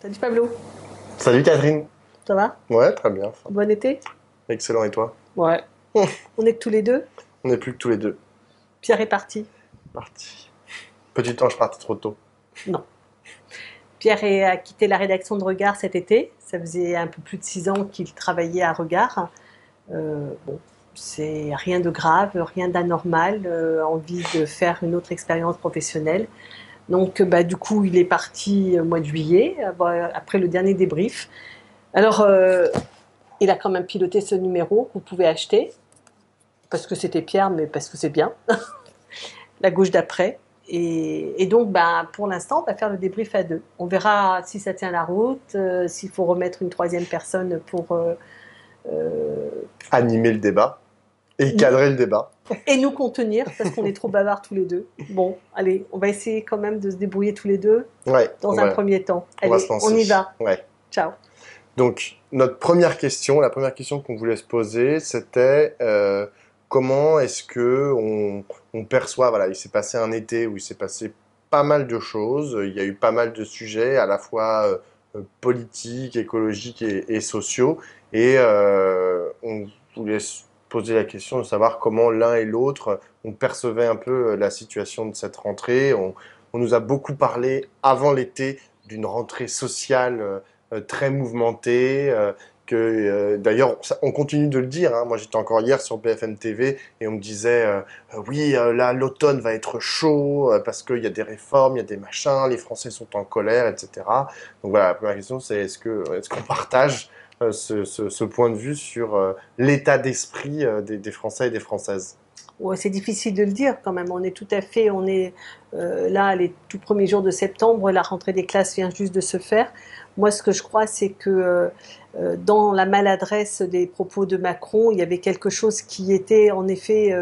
Salut Pablo, Salut Catherine. ça va? Ouais, très bien. Bon été? Excellent, et toi? Ouais. On est que tous les deux? On n'est plus que tous les deux. Pierre est parti? Parti. Petit ange parti trop tôt. Non. A quitté la rédaction de Regard cet été. Ça faisait un peu plus de 6 ans qu'il travaillait à Regard. Bon, c'est rien de grave, rien d'anormal, envie de faire une autre expérience professionnelle. Donc, du coup, il est parti au mois de juillet, après le dernier débrief. Alors, il a quand même piloté ce numéro que vous pouvez acheter, parce que c'était Pierre, mais parce que c'est bien. La gauche d'après. Et donc, pour l'instant, on va faire le débrief à deux. On verra si ça tient la route, s'il faut remettre une troisième personne pour euh, Animer le débat et nous, cadrer le débat. et nous contenir, parce qu'on est trop bavards tous les deux. Bon, allez, on va essayer quand même de se débrouiller tous les deux Ouais, dans un premier temps. on va Allez, se on y lancer. va. Ouais. Ciao. Donc, notre première question, la première question qu'on voulait se poser, c'était comment est-ce que on perçoit, voilà, il s'est passé un été où il s'est passé pas mal de choses, il y a eu pas mal de sujets, à la fois politiques, écologiques et sociaux, et on voulait se poser la question de savoir comment l'un et l'autre, on percevait un peu la situation de cette rentrée. On nous a beaucoup parlé avant l'été d'une rentrée sociale très mouvementé, d'ailleurs on continue de le dire, hein. Moi j'étais encore hier sur BFM TV et on me disait oui, là l'automne va être chaud parce qu'il y a des réformes, il y a des machins, les Français sont en colère, etc. Donc voilà, la première question c'est est-ce qu'on partage ce point de vue sur l'état d'esprit des Français et des Françaises. Ouais, c'est difficile de le dire quand même. On est là les tout premiers jours de septembre. La rentrée des classes vient juste de se faire. Moi, ce que je crois, c'est que dans la maladresse des propos de Macron, il y avait quelque chose qui était en effet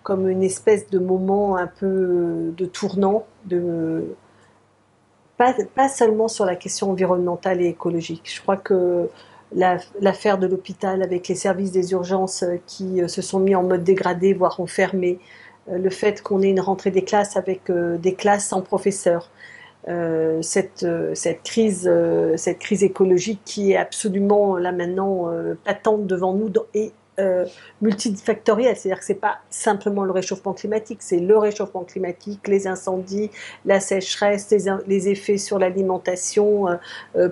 comme une espèce de moment un peu de tournant, pas seulement sur la question environnementale et écologique. Je crois que l'affaire de l'hôpital avec les services des urgences qui se sont mis en mode dégradé, voire ont fermé, le fait qu'on ait une rentrée des classes avec des classes sans professeurs, cette crise écologique qui est absolument là maintenant patente devant nous et multifactorielle, c'est-à-dire que c'est pas simplement le réchauffement climatique, c'est le réchauffement climatique, les incendies, la sécheresse, les effets sur l'alimentation,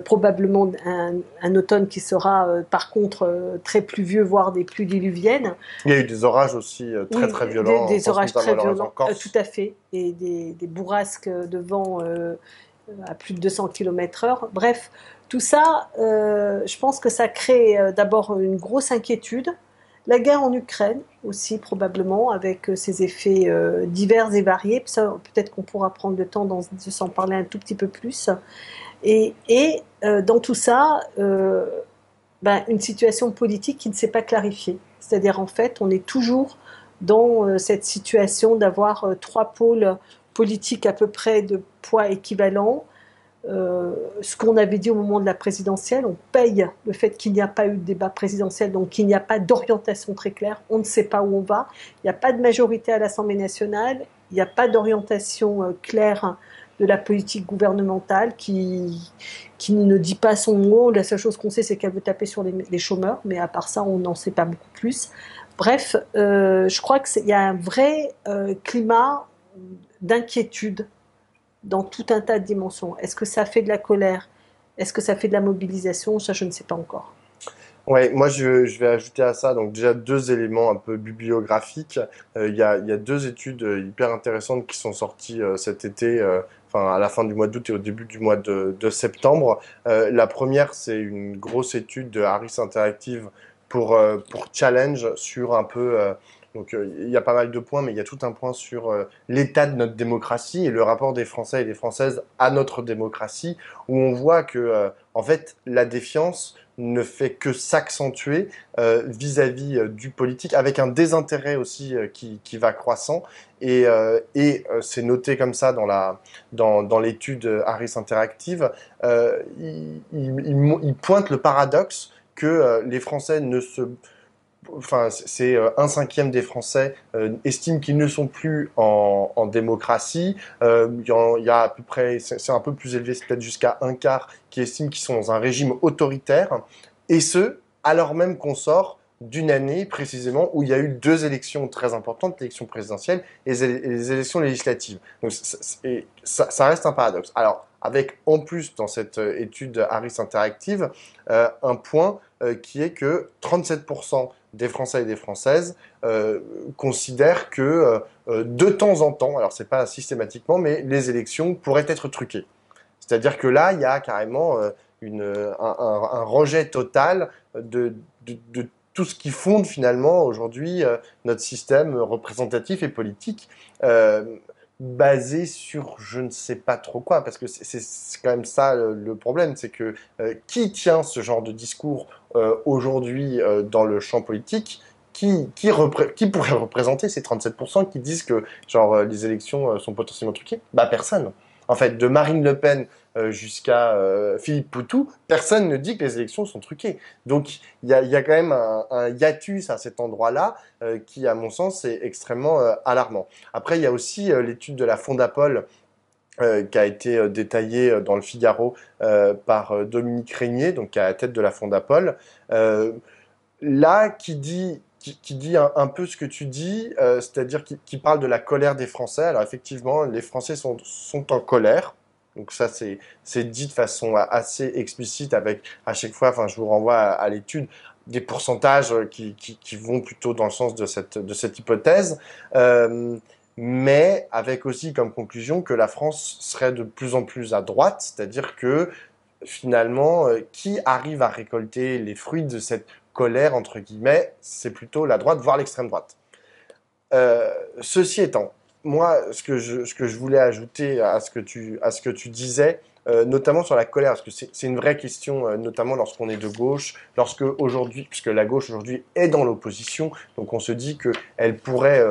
probablement un automne qui sera par contre très pluvieux, voire des pluies diluviennes. Il y a eu des orages aussi très Oui, très violents, on des pense orages notamment très à l'orage en violents, tout Corse. à fait, et des bourrasques de vent à plus de 200 km/h. Bref, tout ça, je pense que ça crée d'abord une grosse inquiétude. La guerre en Ukraine aussi, probablement, avec ses effets divers et variés. Ça, peut-être qu'on pourra prendre le temps de s'en parler un tout petit peu plus. Et dans tout ça, une situation politique qui ne s'est pas clarifiée. C'est-à-dire, en fait, on est toujours dans cette situation d'avoir trois pôles politiques à peu près de poids équivalent. Ce qu'on avait dit au moment de la présidentielle, on paye le fait qu'il n'y a pas eu de débat présidentiel, donc qu'il n'y a pas d'orientation très claire, on ne sait pas où on va, il n'y a pas de majorité à l'Assemblée nationale, il n'y a pas d'orientation claire de la politique gouvernementale qui ne dit pas son mot. La seule chose qu'on sait, c'est qu'elle veut taper sur les chômeurs, mais à part ça, on n'en sait pas beaucoup plus. Bref, je crois qu'il y a un vrai climat d'inquiétude dans tout un tas de dimensions. Est-ce que ça fait de la colère? Est-ce que ça fait de la mobilisation? Ça, je ne sais pas encore. Ouais, moi je vais ajouter à ça donc déjà deux éléments un peu bibliographiques. Il y a deux études hyper intéressantes qui sont sorties cet été, enfin à la fin du mois d'août et au début du mois de septembre. La première, c'est une grosse étude de Harris Interactive pour Challenge sur un peu donc il y a pas mal de points, mais il y a tout un point sur l'état de notre démocratie et le rapport des Français et des Françaises à notre démocratie, où on voit que en fait la défiance ne fait que s'accentuer vis-à-vis du politique, avec un désintérêt aussi qui va croissant. C'est noté comme ça dans l'étude Harris Interactive. Il pointe le paradoxe que les Français ne se enfin, c'est un cinquième des Français estiment qu'ils ne sont plus en démocratie. Il y a à peu près, c'est un peu plus élevé, c'est peut-être jusqu'à un quart qui estiment qu'ils sont dans un régime autoritaire, et ce, alors même qu'on sort d'une année précisément où il y a eu deux élections très importantes, l'élection présidentielle et les élections législatives. Donc ça reste un paradoxe. Alors, avec en plus dans cette étude Harris Interactive, un point qui est que 37% des Français et des Françaises considèrent que de temps en temps, alors c'est pas systématiquement, mais les élections pourraient être truquées. C'est-à-dire que là, il y a carrément un rejet total de tout ce qui fonde finalement aujourd'hui notre système représentatif et politique, basé sur je ne sais pas trop quoi, parce que c'est quand même ça le problème, c'est que qui tient ce genre de discours aujourd'hui dans le champ politique, qui pourrait représenter ces 37% qui disent que genre les élections sont potentiellement truquées? Bah personne. En fait, de Marine Le Pen jusqu'à Philippe Poutou, personne ne dit que les élections sont truquées. Donc il y a quand même un hiatus à cet endroit-là qui, à mon sens, est extrêmement alarmant. Après, il y a aussi l'étude de la Fondapol qui a été détaillée dans le Figaro par Dominique Régnier, donc qui est à la tête de la Fondapol. Là, qui dit un peu ce que tu dis, c'est-à-dire qui parle de la colère des Français. Alors effectivement, les Français sont en colère. Donc ça, c'est dit de façon assez explicite avec, à chaque fois, enfin, je vous renvoie à l'étude, des pourcentages qui vont plutôt dans le sens de cette hypothèse. Mais avec aussi comme conclusion que la France serait de plus en plus à droite, c'est-à-dire que finalement, qui arrive à récolter les fruits de cette colère, entre guillemets, c'est plutôt la droite, voire l'extrême droite. Ceci étant, moi, ce que je voulais ajouter à ce que tu disais, notamment sur la colère, parce que c'est une vraie question, notamment lorsqu'on est de gauche, lorsque aujourd'hui, puisque la gauche aujourd'hui est dans l'opposition, donc on se dit qu'elle pourrait,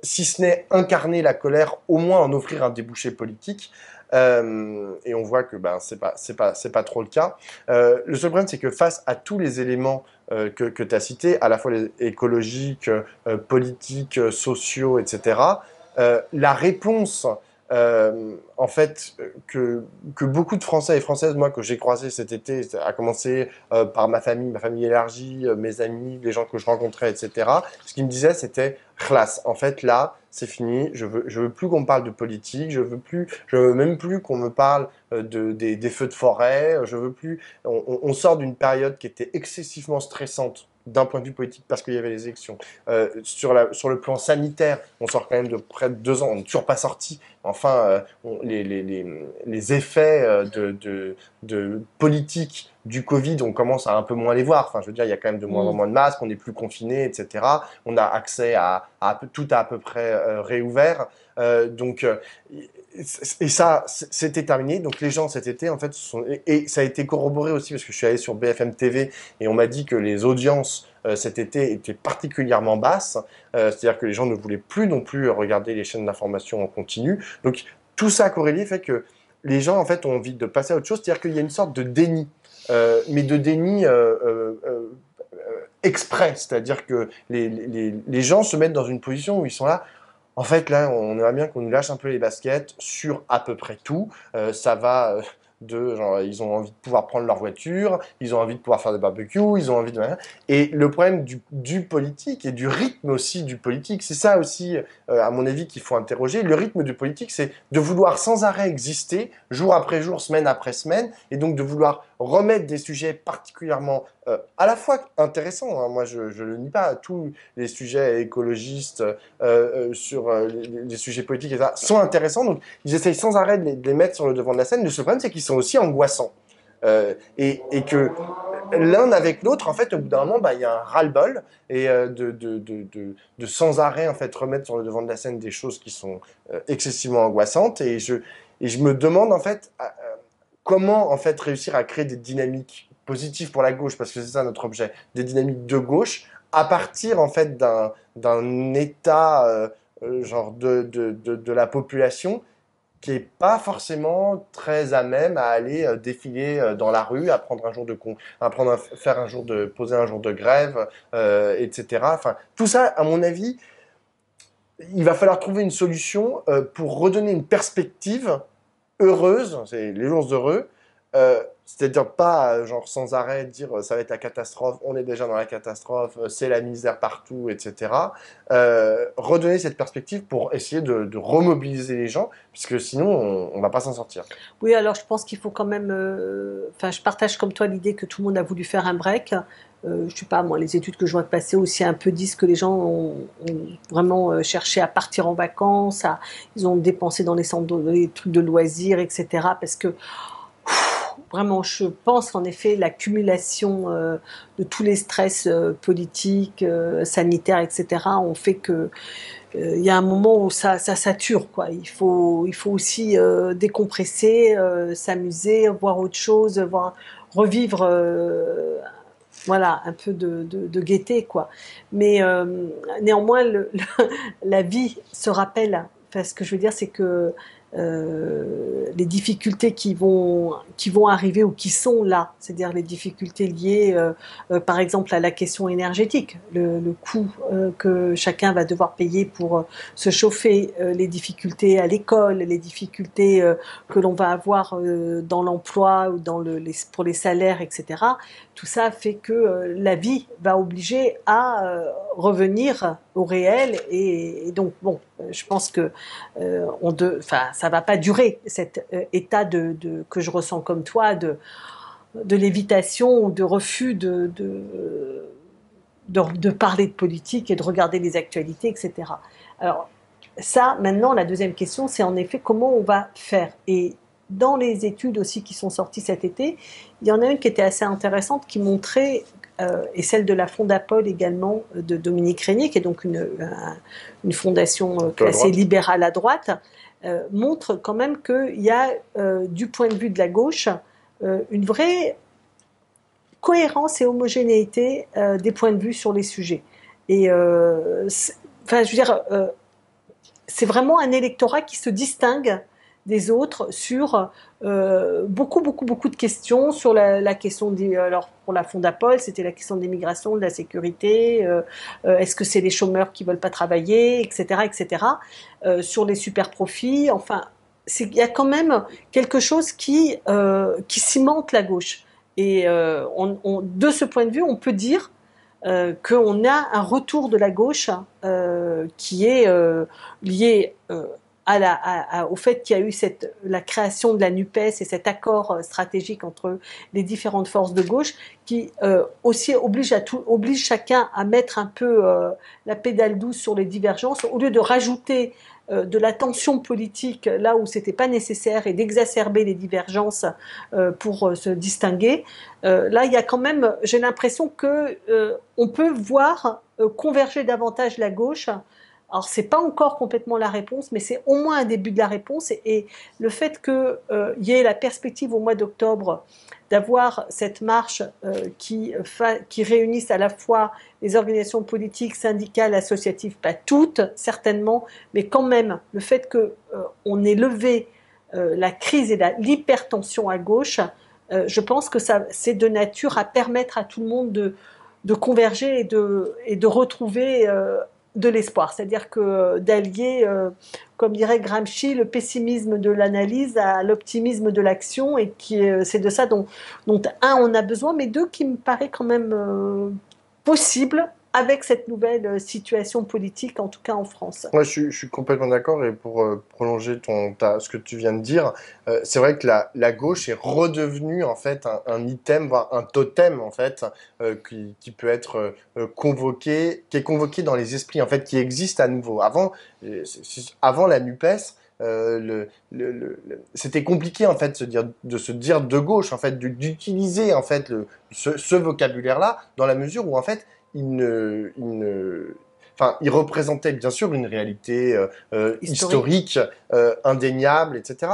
si ce n'est incarner la colère, au moins en offrir un débouché politique. Et on voit que ben c'est pas trop le cas. Le seul problème, c'est que face à tous les éléments que tu as cités, à la fois les écologiques, politiques, sociaux, etc., la réponse en fait que beaucoup de Français et Françaises, moi que j'ai croisé cet été, à commencer par ma famille élargie, mes amis, les gens que je rencontrais, etc. Ce qu'ils me disaient, c'était classe. En fait, là, c'est fini. Je veux plus qu'on me parle de politique. Je veux même plus qu'on me parle des feux de forêt. Je veux plus. On sort d'une période qui était excessivement stressante d'un point de vue politique parce qu'il y avait les élections. Sur le plan sanitaire, on sort quand même de près de 2 ans. On n'est toujours pas sorti. Enfin, les effets de politique du Covid, on commence à un peu moins les voir. Enfin, je veux dire, il y a quand même de moins en moins de masques, on n'est plus confiné, etc. On a accès à tout à peu près réouvert. Et ça, c'était terminé. Donc les gens cet été, en fait, et ça a été corroboré aussi parce que je suis allé sur BFM TV et on m'a dit que les audiences cet été étaient particulièrement basses. C'est-à-dire que les gens ne voulaient plus non plus regarder les chaînes d'information en continu. Donc tout ça corrélé fait que les gens en fait ont envie de passer à autre chose. C'est-à-dire qu'il y a une sorte de déni, mais de déni exprès. C'est-à-dire que les gens se mettent dans une position où ils sont là. En fait, là, on aimerait bien qu'on nous lâche un peu les baskets sur à peu près tout. Ça va genre, ils ont envie de pouvoir prendre leur voiture, ils ont envie de pouvoir faire des barbecues, ils ont envie de... Et le problème du politique et du rythme aussi du politique, c'est ça aussi, à mon avis, qu'il faut interroger. Le rythme du politique, c'est de vouloir sans arrêt exister, jour après jour, semaine après semaine, et donc de vouloir remettre des sujets particulièrement à la fois intéressants, hein. Moi je le nie pas, tous les sujets écologistes sur les sujets politiques et ça, sont intéressants, donc ils essayent sans arrêt de les mettre sur le devant de la scène. Le seul problème, c'est qu'ils sont aussi angoissants. Et que l'un avec l'autre, en fait, au bout d'un moment, bah, il y a un ras-le-bol et de sans arrêt, en fait, remettre sur le devant de la scène des choses qui sont excessivement angoissantes. Et je me demande, en fait, comment, en fait, réussir à créer des dynamiques positives pour la gauche, parce que c'est ça notre objet, des dynamiques de gauche, à partir, en fait, d'un état, genre, de la population qui est pas forcément très à même à aller défiler dans la rue, à prendre un jour faire un jour poser un jour de grève, etc. Enfin, tout ça, à mon avis, il va falloir trouver une solution pour redonner une perspective heureuse, c'est les jours heureux, c'est-à-dire pas genre sans arrêt dire ça va être la catastrophe, on est déjà dans la catastrophe, c'est la misère partout, etc. Redonner cette perspective pour essayer de remobiliser les gens, puisque sinon on va pas s'en sortir. Oui, alors je pense qu'il faut quand même. Enfin, je partage comme toi l'idée que tout le monde a voulu faire un break. Je sais pas, moi, les études que je vois passer aussi un peu disent que les gens ont vraiment cherché à partir en vacances, ils ont dépensé dans les centres, les trucs de loisirs, etc. Parce que vraiment, je pense qu'en effet, l'accumulation de tous les stress politiques, sanitaires, etc., ont fait que il y a un moment où ça sature, quoi. Il faut aussi décompresser, s'amuser, voir autre chose, revivre, voilà, un peu de gaieté, quoi. Mais néanmoins, la vie se rappelle. Enfin, ce que je veux dire, c'est que les difficultés qui vont arriver ou qui sont là, c'est-à-dire les difficultés liées, par exemple, à la question énergétique, le coût que chacun va devoir payer pour se chauffer, les difficultés à l'école, les difficultés que l'on va avoir dans l'emploi ou pour les salaires, etc. Tout ça fait que la vie va obliger à revenir au réel et donc bon, je pense que ça va pas durer cet état que je ressens comme toi de lévitation ou de refus de parler de politique et de regarder les actualités, etc. Alors ça, maintenant, la deuxième question, c'est en effet comment on va faire. Et dans les études aussi qui sont sorties cet été, il y en a une qui était assez intéressante qui montrait, et celle de la Fondapol également, de Dominique Régnier, qui est donc une fondation classée libérale à droite, montre quand même qu'il y a, du point de vue de la gauche, une vraie cohérence et homogénéité des points de vue sur les sujets. Et enfin, je veux dire, c'est vraiment un électorat qui se distingue des autres sur beaucoup de questions, sur la question alors pour la Fondapol, c'était la question de l'immigration, de la sécurité, est-ce que c'est les chômeurs qui veulent pas travailler, etc. Sur les super profits, enfin, il y a quand même quelque chose qui cimente la gauche. Et de ce point de vue, on peut dire qu'on a un retour de la gauche qui est lié au fait qu'il y a eu la création de la NUPES et cet accord stratégique entre les différentes forces de gauche qui aussi oblige chacun à mettre un peu la pédale douce sur les divergences au lieu de rajouter de la tension politique là où c'était pas nécessaire et d'exacerber les divergences pour se distinguer. Là, il y a quand même, j'ai l'impression que on peut voir converger davantage la gauche. Alors, c'est pas encore complètement la réponse, mais c'est au moins un début de la réponse. Et le fait qu'il y ait la perspective au mois d'octobre d'avoir cette marche qui réunisse à la fois les organisations politiques, syndicales, associatives, pas toutes, certainement, mais quand même, le fait qu'on ait levé la crise et l'hypertension à gauche, je pense que c'est de nature à permettre à tout le monde de converger et de retrouver de l'espoir. C'est-à-dire que d'allier, comme dirait Gramsci, le pessimisme de l'analyse à l'optimisme de l'action, et c'est de ça dont un, on a besoin, mais deux, qui me paraît quand même possible avec cette nouvelle situation politique, en tout cas en France. Ouais, je suis complètement d'accord et pour prolonger ce que tu viens de dire, c'est vrai que la gauche est redevenue en fait un item, voire un totem en fait, qui peut être convoqué, qui est convoqué dans les esprits en fait, qui existe à nouveau. Avant la NUPES, c'était compliqué en fait de se dire de gauche en fait, d'utiliser en fait ce vocabulaire-là dans la mesure où en fait enfin, il représentait bien sûr une réalité historique, indéniable, etc.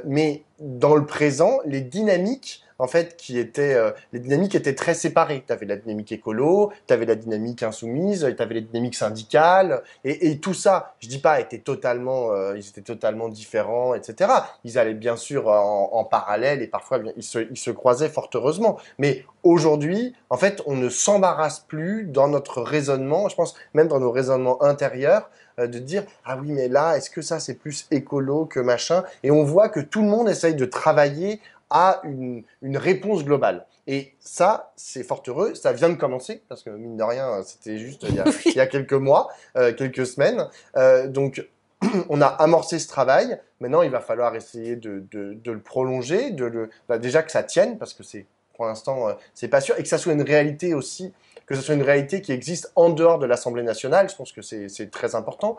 Mais dans le présent, les dynamiques en fait, les dynamiques étaient très séparées. Tu avais la dynamique écolo, tu avais la dynamique insoumise, tu avais les dynamiques syndicales, et tout ça, je dis pas, ils étaient totalement différents, etc. Ils allaient bien sûr en parallèle, et parfois ils se croisaient fort heureusement. Mais aujourd'hui, en fait, on ne s'embarrasse plus dans notre raisonnement, je pense même dans nos raisonnements intérieurs, de dire ah oui mais là est-ce que ça c'est plus écolo que machin, et on voit que tout le monde essaye de travailler à une réponse globale. Et ça, c'est fort heureux. Ça vient de commencer, parce que mine de rien, c'était juste il y a quelques mois, quelques semaines. Donc, on a amorcé ce travail. Maintenant, il va falloir essayer de le prolonger, déjà que ça tienne, parce que pour l'instant, c'est pas sûr, et que ça soit une réalité aussi, que ce soit une réalité qui existe en dehors de l'Assemblée nationale. Je pense que c'est très important.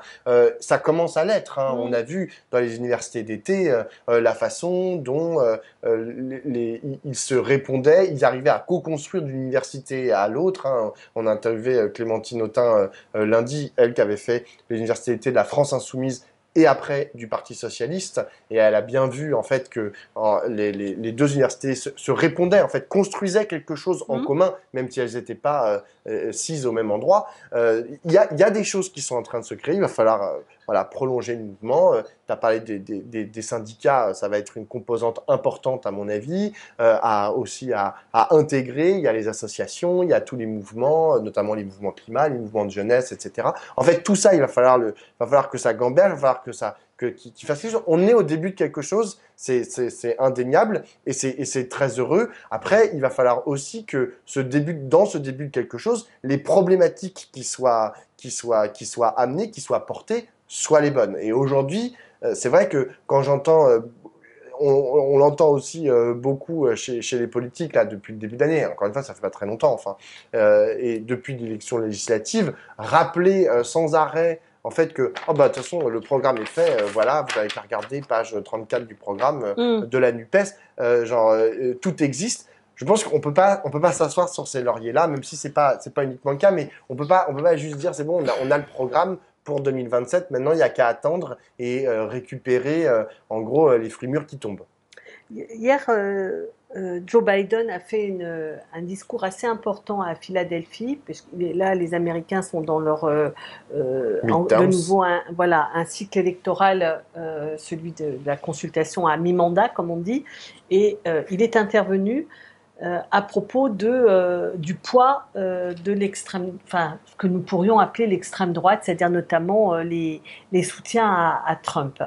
Ça commence à l'être. Hein. On a vu dans les universités d'été la façon dont ils se répondaient, ils arrivaient à co-construire d'une université à l'autre. Hein. On a interviewé Clémentine Autain lundi, elle qui avait fait les universités d'été de la France Insoumise et après du Parti Socialiste, et elle a bien vu en fait que les deux universités se répondaient, en fait, construisaient quelque chose en commun, même si elles n'étaient pas sises au même endroit. Il y a des choses qui sont en train de se créer, il va falloir voilà, prolonger le mouvement. Tu as parlé des syndicats, ça va être une composante importante à mon avis, aussi à intégrer. Il y a les associations, il y a tous les mouvements, notamment les mouvements climat, les mouvements de jeunesse, etc. En fait, tout ça, il va falloir que ça gamberge, il va falloir qu'il fasse quelque chose. On est au début de quelque chose, c'est indéniable, et c'est très heureux. Après, il va falloir aussi que dans ce début de quelque chose, les problématiques qui soient amenées, qui soient portées, soient les bonnes. Et aujourd'hui, c'est vrai que quand j'entends, on l'entend aussi beaucoup chez les politiques là depuis le début d'année. Encore une fois, ça fait pas très longtemps, enfin, et depuis l'élection législative, rappeler sans arrêt en fait que de toute façon le programme est fait, voilà, vous avez qu'à regarder page 34 du programme de la NUPES, tout existe. Je pense qu'on peut pas s'asseoir sur ces lauriers-là, même si c'est pas uniquement le cas, mais on peut pas juste dire c'est bon, on a le programme pour 2027. Maintenant, il n'y a qu'à attendre et récupérer, en gros, les fruits mûrs qui tombent. Hier, Joe Biden a fait un discours assez important à Philadelphie, puisque là, les Américains sont dans leur de nouveau un cycle électoral, celui de la consultation à mi-mandat, comme on dit, et il est intervenu à propos du poids de l'extrême, enfin, ce que nous pourrions appeler l'extrême droite, c'est-à-dire notamment les soutiens à Trump.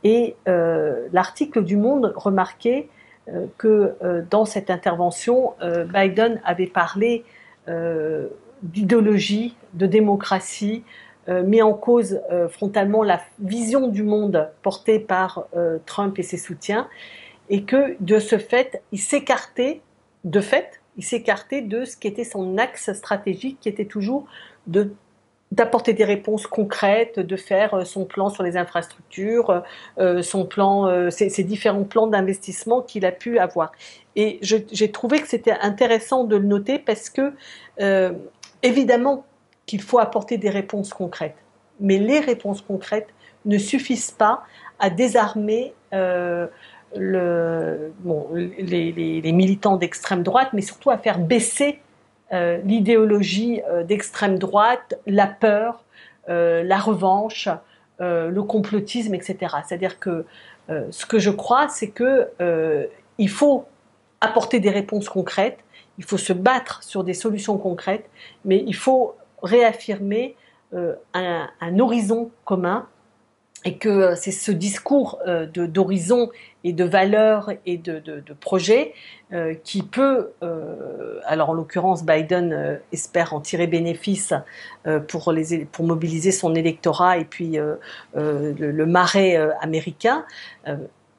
Et l'article du Monde remarquait que dans cette intervention, Biden avait parlé d'idéologie, de démocratie, mis en cause frontalement la vision du monde portée par Trump et ses soutiens, et que de ce fait, il s'écartait de ce qui était son axe stratégique, qui était toujours d'apporter des réponses concrètes, de faire son plan sur les infrastructures, ses différents plans d'investissement qu'il a pu avoir. Et j'ai trouvé que c'était intéressant de le noter parce que, évidemment, qu'il faut apporter des réponses concrètes. Mais les réponses concrètes ne suffisent pas à désarmer les militants d'extrême droite, mais surtout à faire baisser l'idéologie d'extrême droite, la peur, la revanche, le complotisme, etc. C'est-à-dire que ce que je crois, c'est que il faut apporter des réponses concrètes, il faut se battre sur des solutions concrètes, mais il faut réaffirmer un horizon commun, et que c'est ce discours d'horizon et de valeurs et de projets qui peut, alors en l'occurrence Biden espère en tirer bénéfice pour mobiliser son électorat et puis le marais américain,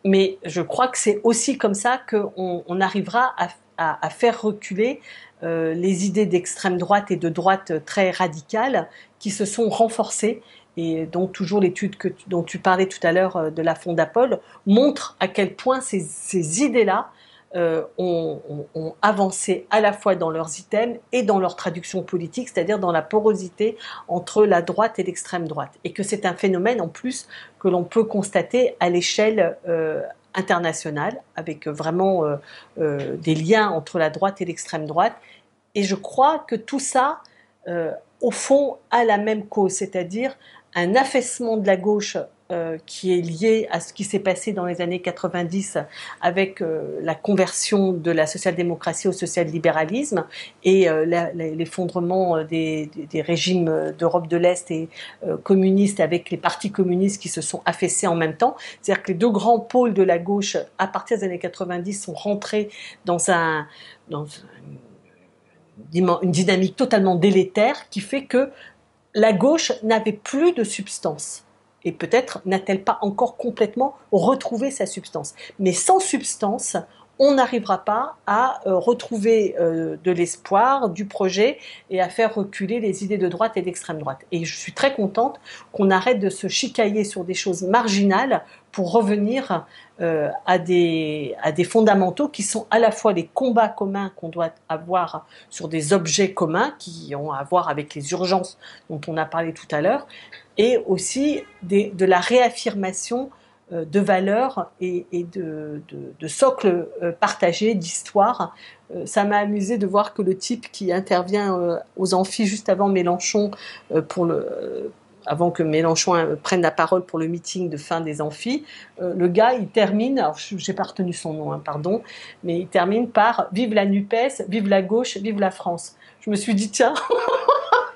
mais je crois que c'est aussi comme ça qu'on arrivera à faire reculer les idées d'extrême droite et de droite très radicales qui se sont renforcées. Et donc toujours l'étude dont tu parlais tout à l'heure de la Fondapol montre à quel point ces idées-là ont avancé à la fois dans leurs items et dans leur traduction politique, c'est-à-dire dans la porosité entre la droite et l'extrême droite. Et que c'est un phénomène en plus que l'on peut constater à l'échelle international, avec vraiment des liens entre la droite et l'extrême droite. Et je crois que tout ça, au fond, a la même cause, c'est-à-dire un affaissement de la gauche qui est lié à ce qui s'est passé dans les années 90 avec la conversion de la social-démocratie au social-libéralisme et l'effondrement des régimes d'Europe de l'Est et communistes avec les partis communistes qui se sont affaissés en même temps. C'est-à-dire que les deux grands pôles de la gauche, à partir des années 90, sont rentrés dans une dynamique totalement délétère qui fait que la gauche n'avait plus de substance. Et peut-être n'a-t-elle pas encore complètement retrouvé sa substance. Mais sans substance, on n'arrivera pas à retrouver de l'espoir, du projet et à faire reculer les idées de droite et d'extrême droite. Et je suis très contente qu'on arrête de se chicailler sur des choses marginales pour revenir à des fondamentaux qui sont à la fois les combats communs qu'on doit avoir sur des objets communs qui ont à voir avec les urgences dont on a parlé tout à l'heure, et aussi de la réaffirmation de valeurs et de socles partagés, d'histoire. Ça m'a amusé de voir que le type qui intervient aux amphis juste avant Mélenchon, avant que Mélenchon prenne la parole pour le meeting de fin des amphis, le gars, il termine, alors j'ai pas retenu son nom, hein, pardon, mais il termine par « Vive la NUPES, vive la gauche, vive la France ». Je me suis dit, tiens,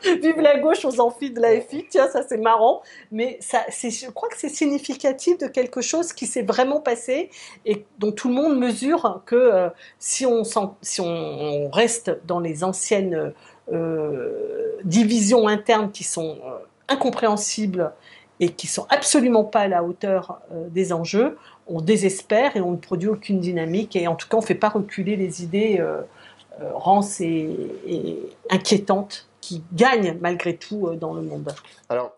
vive la gauche aux amphis de la FI, tiens, ça c'est marrant, mais je crois que c'est significatif de quelque chose qui s'est vraiment passé et dont tout le monde mesure que si on reste dans les anciennes divisions internes qui sont incompréhensibles et qui sont absolument pas à la hauteur des enjeux, on désespère et on ne produit aucune dynamique et en tout cas on ne fait pas reculer les idées rances et inquiétantes qui gagnent malgré tout dans le monde. Alors,